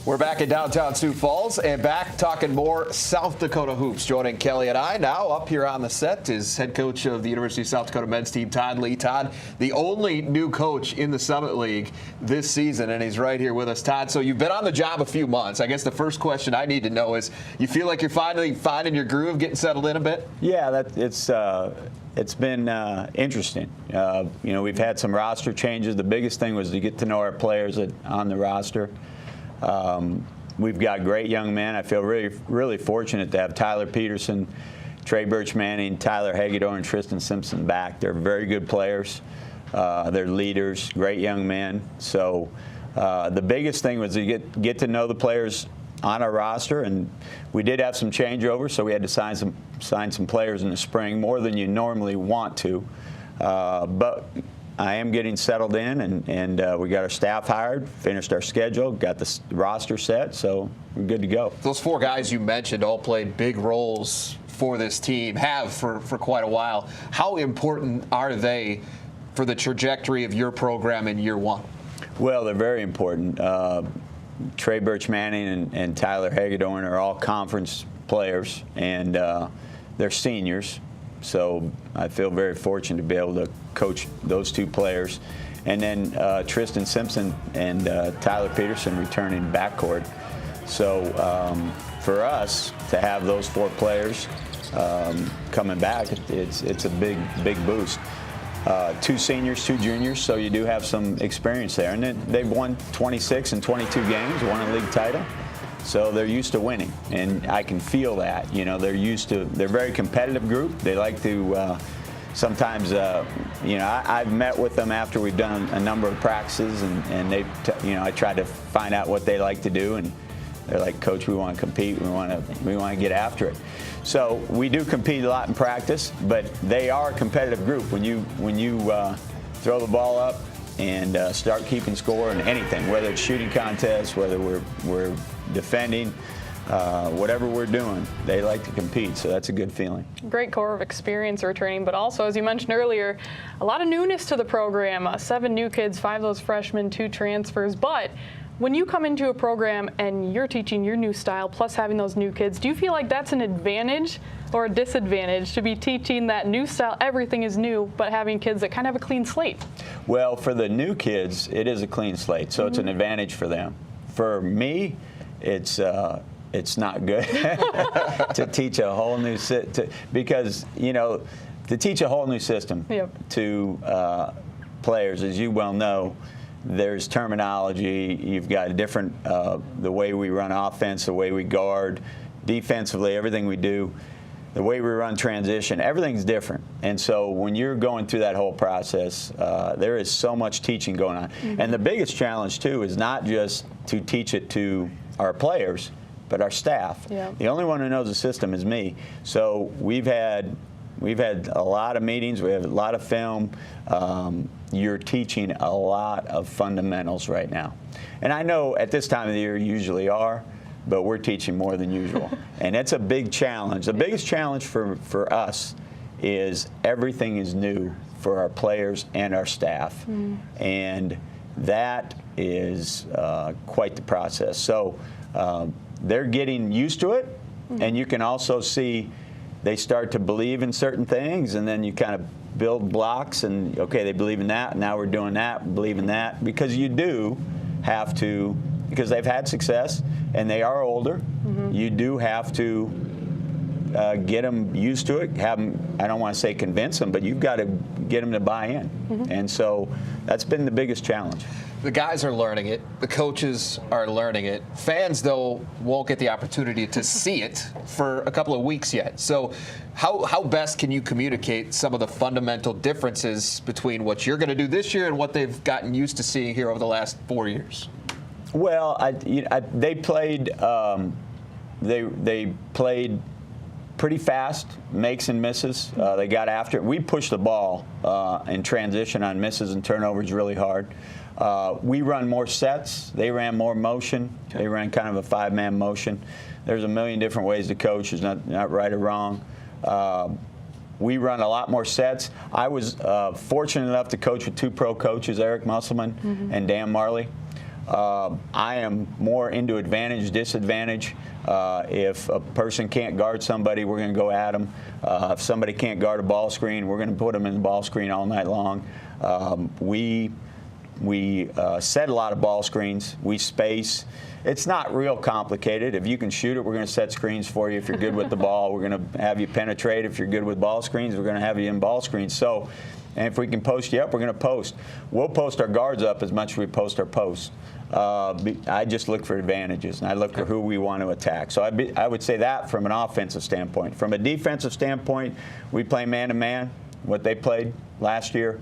We're back in downtown Sioux Falls and back talking more South Dakota hoops. Joining Kelly and I now up here on the set is head coach of the University of South Dakota men's team, Todd Lee. Todd, the only new coach in the Summit League this season, and he's right here with us. Todd, so you've been on the job a few months. I guess the first question I need to know is, you feel like you're finally finding your groove, getting settled in a bit? Yeah, it's been interesting. We've had some roster changes. The biggest thing was to get to know our players on the roster. We've got great young men. I feel really fortunate to have Tyler Peterson, Trey Birch-Manning, Tyler Hagedorn, and Tristan Simpson back. They're very good players. They're leaders, great young men. So the biggest thing was to get to know the players on our roster, and we did have some changeovers, so we had to sign some players in the spring, more than you normally want to. But I am getting settled in, and we got our staff hired, finished our schedule, got the roster set, so we're good to go. Those four guys you mentioned all played big roles for this team, have for quite a while. How important are they for the trajectory of your program in year one? Well, they're very important. Trey Birch-Manning and Tyler Hagedorn are all conference players, and they're seniors. So I feel very fortunate to be able to coach those two players. And then Tristan Simpson and Tyler Peterson returning backcourt. So for us to have those four players coming back, it's a big boost. Two seniors, two juniors, so you do have some experience there. And then they've won 26 and 22 games, won a league title. So they're used to winning, and I can feel that. They're used to. They're a very competitive group. They like to. Sometimes, I've met with them after we've done a number of practices, and they, I try to find out what they like to do, and they're like, "Coach, we want to compete. We want to get after it." So we do compete a lot in practice, but they are a competitive group. When you throw the ball up and start keeping score in anything, whether it's shooting contests, whether we're defending, whatever we're doing, they like to compete, so that's a good feeling. Great core of experience returning, but also, as you mentioned earlier, a lot of newness to the program. 7 new kids, 5 of those freshmen, 2 transfers. But when you come into a program and you're teaching your new style plus having those new kids, do you feel like that's an advantage or a disadvantage to be teaching that new style? Everything is new, but having kids that kind of have a clean slate. Well, for the new kids, it is a clean slate, so it's an advantage for them. For me, it's not good to teach a whole new because to teach a whole new system to players, as you well know, there's terminology. You've got a different the way we run offense, the way we guard, defensively, everything we do, the way we run transition, everything's different. And so when you're going through that whole process, there is so much teaching going on. And the biggest challenge too is not just to teach it to our players, but our staff. The only one who knows the system is me. So we've had a lot of meetings. We have a lot of film. You're teaching a lot of fundamentals right now. And I know at this time of the year you usually are, but we're teaching more than usual. And it's a big challenge. The biggest challenge for us is everything is new for our players and our staff. And that is quite the process. So they're getting used to it, and you can also see they start to believe in certain things, and then you kind of build blocks, and okay, they believe in that, now we're doing that, believe in that, because you do have to, because they've had success and they are older, you do have to get them used to it, have them, I don't want to say convince them, but you've got to get them to buy in. And so that's been the biggest challenge. The guys are learning it. The coaches are learning it. Fans, though, won't get the opportunity to see it for a couple of weeks yet. So how best can you communicate some of the fundamental differences between what you're going to do this year and what they've gotten used to seeing here over the last 4 years? Well, they played pretty fast, makes and misses. They got after it. We pushed the ball in transition on misses and turnovers really hard. We run more sets. They ran more motion. Okay. They ran kind of a 5-man motion. There's a million different ways to coach. It's not right or wrong. We run a lot more sets. I was fortunate enough to coach with 2 pro coaches, Eric Musselman and Dan Marley. I am more into advantage, disadvantage. If a person can't guard somebody, we're going to go at them. If somebody can't guard a ball screen, we're going to put them in the ball screen all night long. We set a lot of ball screens. We space. It's not real complicated. If you can shoot it, we're going to set screens for you. If you're good with the ball, we're going to have you penetrate. If you're good with ball screens, we're going to have you in ball screens. So, and if we can post you up, we're going to post. We'll post our guards up as much as we post our posts. I just look for advantages, and I look for who we want to attack. So I would say that from an offensive standpoint. From a defensive standpoint, we play man-to-man, what they played last year.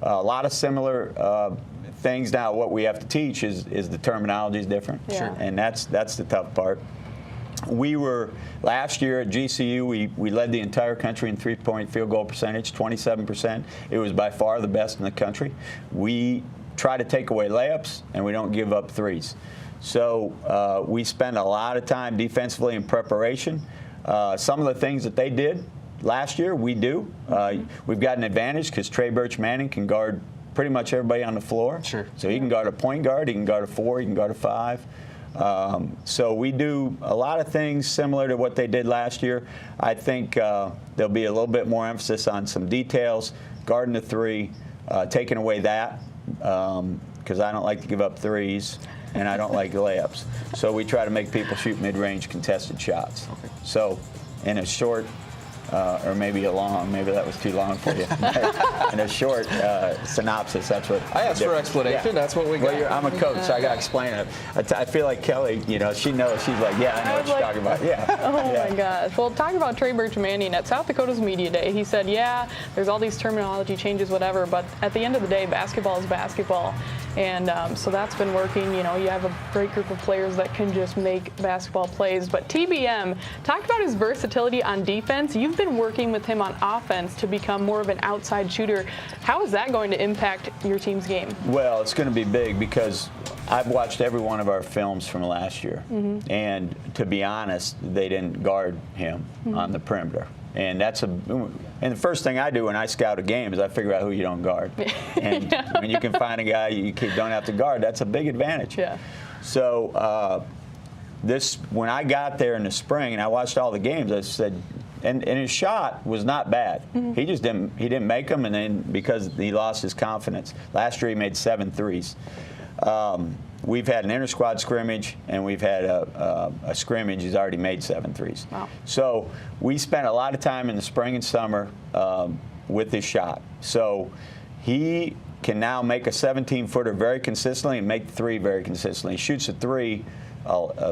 A lot of similar things. Now, what we have to teach is the terminology is different, and that's the tough part. We were, last year at GCU, we led the entire country in three-point field goal percentage, 27%. It was by far the best in the country. We try to take away layups, and we don't give up threes. So we spend a lot of time defensively in preparation. Some of the things that they did last year, we do. We've got an advantage because Trey Birch-Manning can guard pretty much everybody on the floor. Sure. So he can guard a point guard, he can guard a 4, he can guard a 5. So we do a lot of things similar to what they did last year. I think there'll be a little bit more emphasis on some details, guarding the 3, taking away that, because I don't like to give up threes, and I don't like layups. So we try to make people shoot mid-range contested shots. Okay. So in a short, or maybe a long, maybe that was too long for you. In a short synopsis, that's what I asked for explanation. Yeah. That's what we got. Well, I'm a coach, so I got to explain it. I feel like Kelly, you know, she knows. She's like, yeah, I know what you're talking about. Yeah. Oh my gosh. Well, talking about Trey Birch-Manning at South Dakota's media day, he said, yeah, there's all these terminology changes, whatever, but at the end of the day, basketball is basketball. And so that's been working. You know, you have a great group of players that can just make basketball plays. But TBM, talk about his versatility on defense. You've been working with him on offense to become more of an outside shooter. How is that going to impact your team's game? Well, it's going to be big because I've watched every one of our films from last year. And to be honest, they didn't guard him on the perimeter. And and the first thing I do when I scout a game is I figure out who you don't guard. And when you can find a guy you don't have to guard, that's a big advantage. Yeah. So when I got there in the spring and I watched all the games, I said, and his shot was not bad. He just didn't make them, and then because he lost his confidence. Last year he made 7 threes. We've had an inter-squad scrimmage, and we've had a scrimmage. He's already made 7 threes. Wow. So we spent a lot of time in the spring and summer with his shot. So he can now make a 17-footer very consistently and make the 3 very consistently. He shoots a 3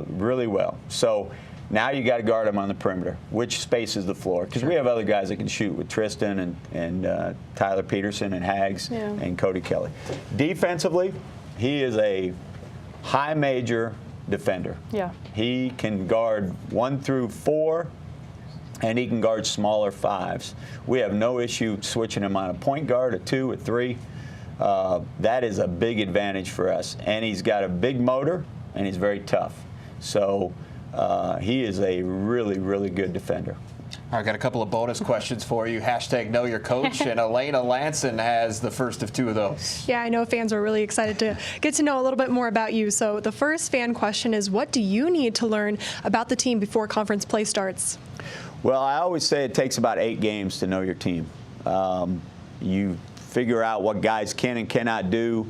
really well. So now you got to guard him on the perimeter, which spaces the floor. Because we have other guys that can shoot with Tristan and Tyler Peterson and Hags and Cody Kelly. Defensively, he is a high major defender. Yeah. He can guard 1 through 4, and he can guard smaller 5s. We have no issue switching him on a point guard, a 2, a 3. That is a big advantage for us. And he's got a big motor, and he's very tough. So he is a really, really good defender. All right, got a couple of bonus questions for you. Hashtag know your coach, and Elena Lanson has the first of 2 of those. Yeah, I know fans are really excited to get to know a little bit more about you. So the first fan question is, what do you need to learn about the team before conference play starts? Well, I always say it takes about 8 games to know your team. You figure out what guys can and cannot do,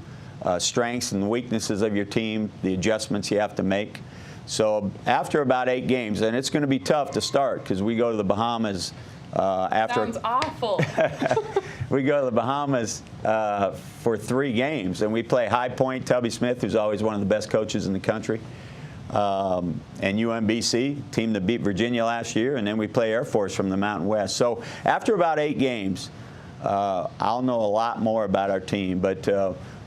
strengths and weaknesses of your team, the adjustments you have to make. So after about 8 games, and it's going to be tough to start because we go to the Bahamas after. Sounds awful. We go to the Bahamas for 3 games, and we play High Point, Tubby Smith, who's always one of the best coaches in the country, and UMBC, team that beat Virginia last year, and then we play Air Force from the Mountain West. So after about 8 games, I'll know a lot more about our team, but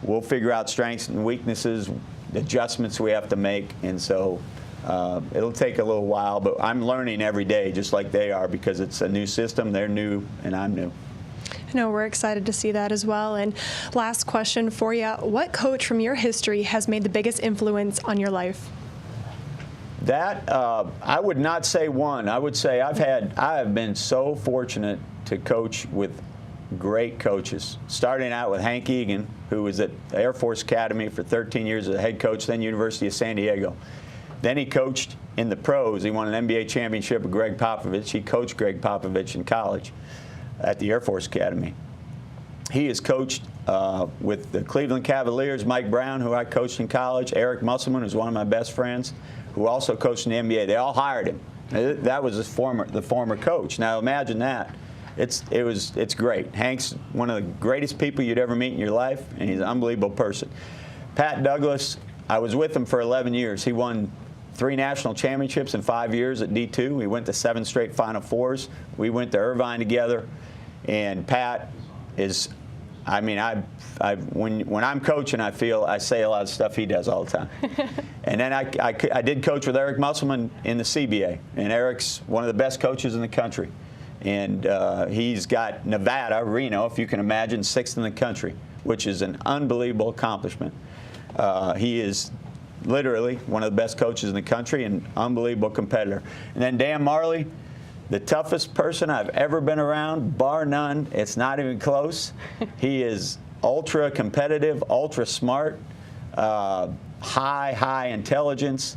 we'll figure out strengths and weaknesses, adjustments we have to make, and so it'll take a little while, but I'm learning every day just like they are because it's a new system. They're new and I'm new. I know we're excited to see that as well. And last question for you, what coach from your history has made the biggest influence on your life? That I would not say one. I would say I have been so fortunate to coach with great coaches, starting out with Hank Egan, who was at the Air Force Academy for 13 years as a head coach, then University of San Diego. Then he coached in the pros. He won an NBA championship with Greg Popovich. He coached Greg Popovich in college at the Air Force Academy. He has coached with the Cleveland Cavaliers, Mike Brown, who I coached in college, Eric Musselman, who's one of my best friends, who also coached in the NBA. They all hired him. That was the former coach. Now imagine that. It's great. Hank's one of the greatest people you'd ever meet in your life, and he's an unbelievable person. Pat Douglas, I was with him for 11 years. He won 3 national championships in 5 years at D2. We went to 7 straight Final Fours. We went to Irvine together, and Pat is, I mean, when I'm coaching, I say a lot of stuff he does all the time. And then I did coach with Eric Musselman in the CBA, and Eric's one of the best coaches in the country. And he's got Nevada, Reno, if you can imagine, 6th in the country, which is an unbelievable accomplishment. He is literally one of the best coaches in the country and unbelievable competitor. And then Dan Marley, the toughest person I've ever been around, bar none. It's not even close. He is ultra competitive, ultra smart, high intelligence.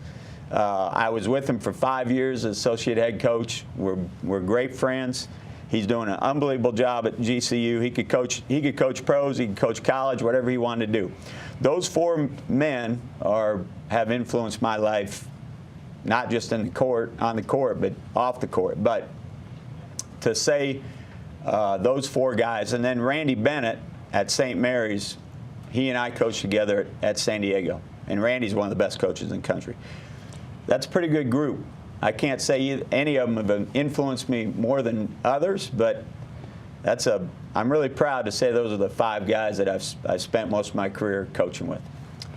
I was with him for 5 years as associate head coach. We're great friends. He's doing an unbelievable job at GCU. He could coach pros, he could coach college, whatever he wanted to do. Those 4 men have influenced my life, not just on the court, but off the court. But to say those 4 guys, and then Randy Bennett at St. Mary's, he and I coached together at San Diego, and Randy's one of the best coaches in the country. That's a pretty good group. I can't say any of them have influenced me more than others, but I'm really proud to say those are the 5 guys that I've spent most of my career coaching with.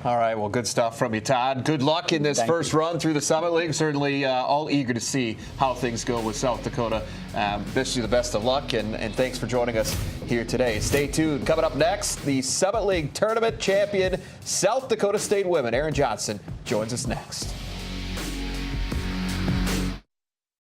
All right, well, good stuff from you, Todd. Good luck in this first run through the Summit League. Certainly all eager to see how things go with South Dakota. Wish you the best of luck, and thanks for joining us here today. Stay tuned. Coming up next, the Summit League tournament champion, South Dakota State women. Aaron Johnson joins us next.